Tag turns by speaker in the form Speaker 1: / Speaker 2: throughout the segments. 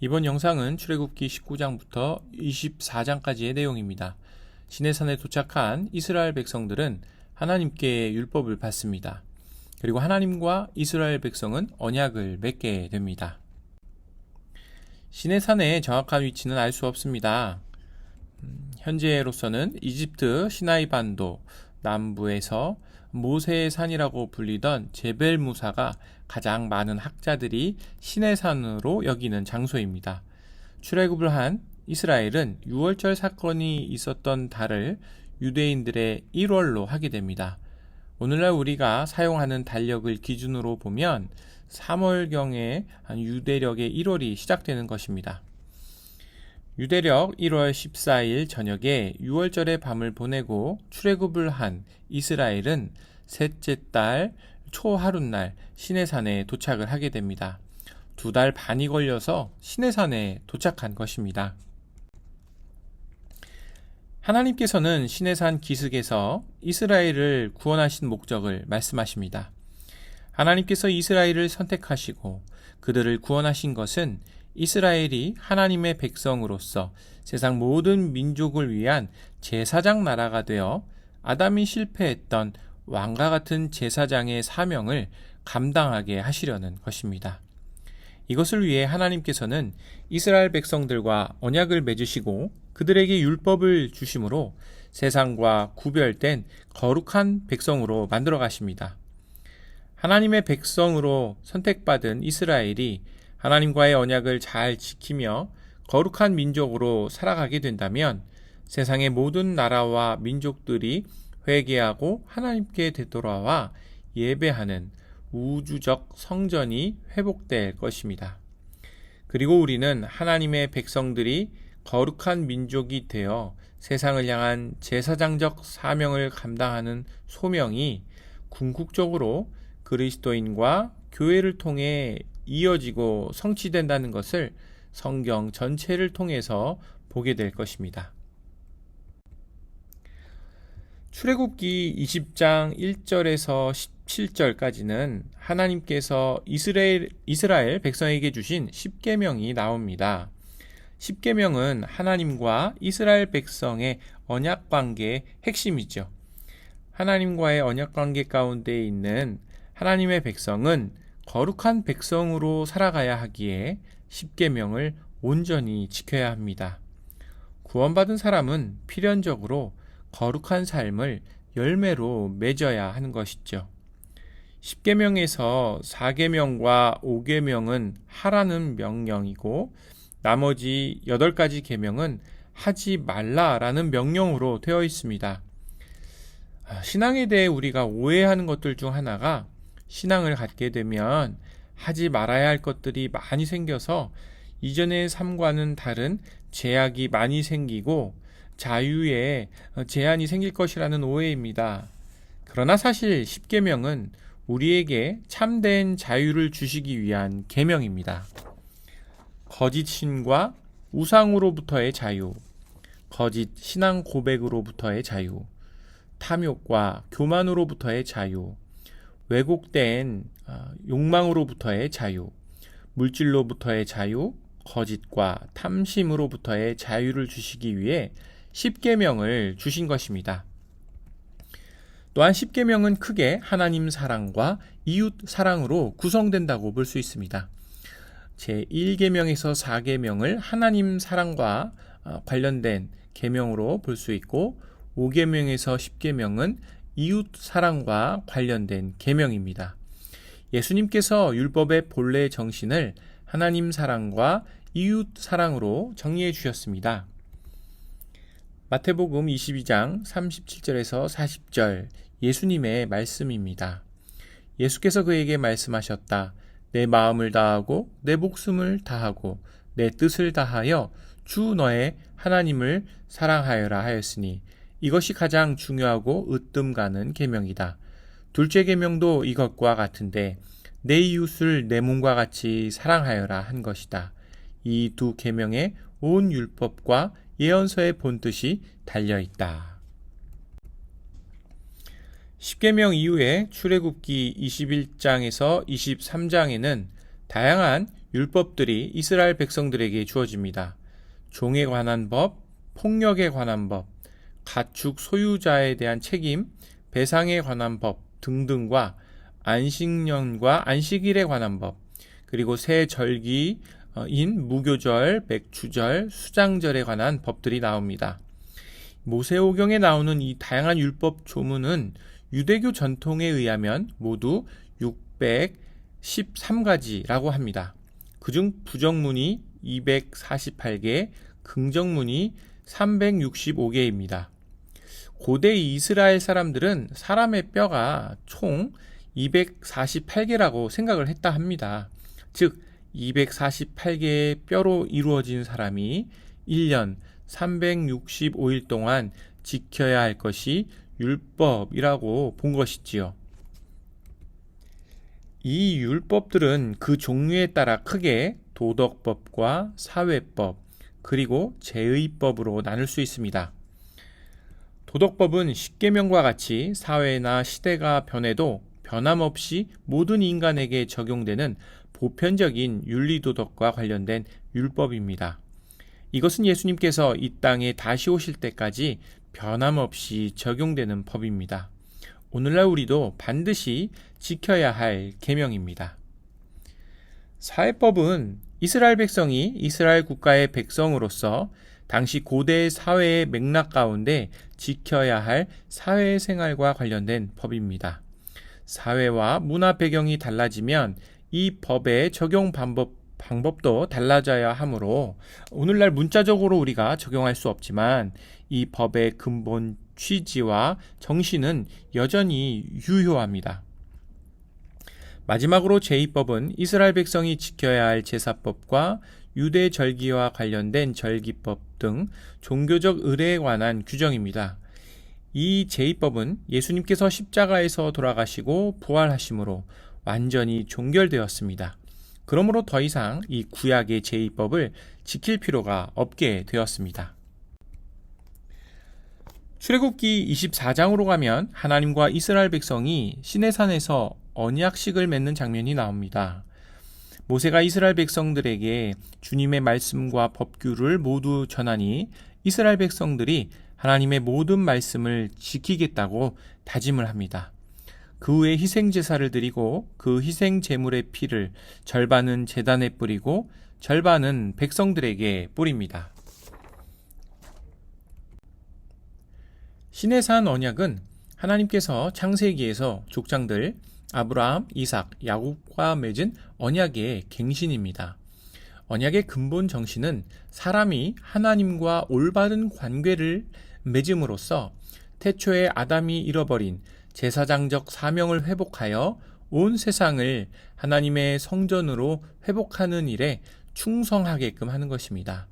Speaker 1: 이번 영상은 출애굽기 19장부터 24장까지의 내용입니다. 시내산에 도착한 이스라엘 백성들은 하나님께 율법을 받습니다. 그리고 하나님과 이스라엘 백성은 언약을 맺게 됩니다. 시내산의 정확한 위치는 알 수 없습니다. 현재로서는 이집트 시나이 반도 남부에서 모세의 산이라고 불리던 제벨 무사가 가장 많은 학자들이 시내산으로 여기는 장소입니다. 출애굽을 한 이스라엘은 유월절 사건이 있었던 달을 유대인들의 1월로 하게 됩니다. 오늘날 우리가 사용하는 달력을 기준으로 보면 3월경에 유대력의 1월이 시작되는 것입니다. 유대력 1월 14일 저녁에 유월절의 밤을 보내고 출애굽을 한 이스라엘은 셋째 달 초하룻날 시내산에 도착을 하게 됩니다. 2달 반이 걸려서 시내산에 도착한 것입니다. 하나님께서는 시내산 기슭에서 이스라엘을 구원하신 목적을 말씀하십니다. 하나님께서 이스라엘을 선택하시고 그들을 구원하신 것은 이스라엘이 하나님의 백성으로서 세상 모든 민족을 위한 제사장 나라가 되어 아담이 실패했던 왕과 같은 제사장의 사명을 감당하게 하시려는 것입니다. 이것을 위해 하나님께서는 이스라엘 백성들과 언약을 맺으시고 그들에게 율법을 주심으로 세상과 구별된 거룩한 백성으로 만들어 가십니다. 하나님의 백성으로 선택받은 이스라엘이 하나님과의 언약을 잘 지키며 거룩한 민족으로 살아가게 된다면 세상의 모든 나라와 민족들이 회개하고 하나님께 되돌아와 예배하는 우주적 성전이 회복될 것입니다. 그리고 우리는 하나님의 백성들이 거룩한 민족이 되어 세상을 향한 제사장적 사명을 감당하는 소명이 궁극적으로 그리스도인과 교회를 통해 이어지고 성취된다는 것을 성경 전체를 통해서 보게 될 것입니다. 출애굽기 20장 1절에서 17절까지는 하나님께서 이스라엘 백성에게 주신 십계명이 나옵니다. 십계명은 하나님과 이스라엘 백성의 언약 관계의 핵심이죠. 하나님과의 언약 관계 가운데 있는 하나님의 백성은 거룩한 백성으로 살아가야 하기에 십계명을 온전히 지켜야 합니다. 구원받은 사람은 필연적으로 거룩한 삶을 열매로 맺어야 하는 것이죠. 십계명에서 4계명과 5계명은 하라는 명령이고 나머지 8가지 계명은 하지 말라라는 명령으로 되어 있습니다. 신앙에 대해 우리가 오해하는 것들 중 하나가 신앙을 갖게 되면 하지 말아야 할 것들이 많이 생겨서 이전의 삶과는 다른 제약이 많이 생기고 자유에 제한이 생길 것이라는 오해입니다. 그러나 사실 십계명은 우리에게 참된 자유를 주시기 위한 계명입니다. 거짓 신과 우상으로부터의 자유, 거짓 신앙 고백으로부터의 자유, 탐욕과 교만으로부터의 자유, 왜곡된 욕망으로부터의 자유, 물질로부터의 자유, 거짓과 탐심으로부터의 자유를 주시기 위해 십계명을 주신 것입니다. 또한 십계명은 크게 하나님 사랑과 이웃 사랑으로 구성된다고 볼 수 있습니다. 제1계명에서 4계명을 하나님 사랑과 관련된 계명으로 볼 수 있고 5계명에서 10계명은 이웃 사랑과 관련된 계명입니다. 예수님께서 율법의 본래 정신을 하나님 사랑과 이웃 사랑으로 정리해 주셨습니다. 마태복음 22장 37절에서 40절 예수님의 말씀입니다. 예수께서 그에게 말씀하셨다. 내 마음을 다하고 내 목숨을 다하고 내 뜻을 다하여 주 너의 하나님을 사랑하여라 하였으니 이것이 가장 중요하고 으뜸 가는 계명이다. 둘째 계명도 이것과 같은데 내 이웃을 내 몸과 같이 사랑하여라 한 것이다. 이 두 계명에 온 율법과 예언서의 본뜻이 달려있다. 십계명 이후에 출애굽기 21장에서 23장에는 다양한 율법들이 이스라엘 백성들에게 주어집니다. 종에 관한 법, 폭력에 관한 법, 가축 소유자에 대한 책임, 배상에 관한 법 등등과 안식년과 안식일에 관한 법, 그리고 새 절기인 무교절, 맥추절, 수장절에 관한 법들이 나옵니다. 모세오경에 나오는 이 다양한 율법 조문은 유대교 전통에 의하면 모두 613가지라고 합니다. 그중 부정문이 248개, 긍정문이 365개입니다. 고대 이스라엘 사람들은 사람의 뼈가 총 248개라고 생각을 했다 합니다. 즉 248개의 뼈로 이루어진 사람이 1년 365일 동안 지켜야 할 것이 율법이라고 본 것이지요. 이 율법들은 그 종류에 따라 크게 도덕법과 사회법, 그리고 제의법으로 나눌 수 있습니다. 도덕법은 십계명과 같이 사회나 시대가 변해도 변함없이 모든 인간에게 적용되는 보편적인 윤리도덕과 관련된 율법입니다. 이것은 예수님께서 이 땅에 다시 오실 때까지 변함없이 적용되는 법입니다. 오늘날 우리도 반드시 지켜야 할 계명입니다. 사회법은 이스라엘 백성이 이스라엘 국가의 백성으로서 당시 고대 사회의 맥락 가운데 지켜야 할 사회생활과 관련된 법입니다. 사회와 문화 배경이 달라지면 이 법의 적용 방법도 달라져야 하므로 오늘날 문자적으로 우리가 적용할 수 없지만 이 법의 근본 취지와 정신은 여전히 유효합니다. 마지막으로 제2법은 이스라엘 백성이 지켜야 할 제사법과 유대 절기와 관련된 절기법 등 종교적 의례에 관한 규정입니다. 이 제2법은 예수님께서 십자가에서 돌아가시고 부활하심으로 완전히 종결되었습니다. 그러므로 더 이상 이 구약의 제2법을 지킬 필요가 없게 되었습니다. 출애굽기 24장으로 가면 하나님과 이스라엘 백성이 시내산에서 언약식을 맺는 장면이 나옵니다. 모세가 이스라엘 백성들에게 주님의 말씀과 법규를 모두 전하니 이스라엘 백성들이 하나님의 모든 말씀을 지키겠다고 다짐을 합니다. 그 후에 희생제사를 드리고 그 희생제물의 피를 절반은 제단에 뿌리고 절반은 백성들에게 뿌립니다. 시내산 언약은 하나님께서 창세기에서 족장들 아브라함, 이삭, 야곱과 맺은 언약의 갱신입니다. 언약의 근본 정신은 사람이 하나님과 올바른 관계를 맺음으로써 태초에 아담이 잃어버린 제사장적 사명을 회복하여 온 세상을 하나님의 성전으로 회복하는 일에 충성하게끔 하는 것입니다.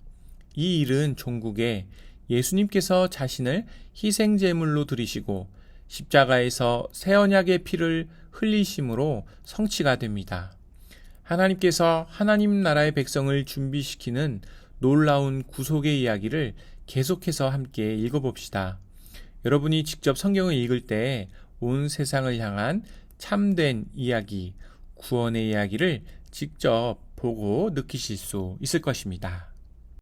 Speaker 1: 이 일은 종국에 예수님께서 자신을 희생제물로 드리시고 십자가에서 새 언약의 피를 흘리심으로 성취가 됩니다. 하나님께서 하나님 나라의 백성을 준비시키는 놀라운 구속의 이야기를 계속해서 함께 읽어봅시다. 여러분이 직접 성경을 읽을 때 온 세상을 향한 참된 이야기, 구원의 이야기를 직접 보고 느끼실 수 있을 것입니다.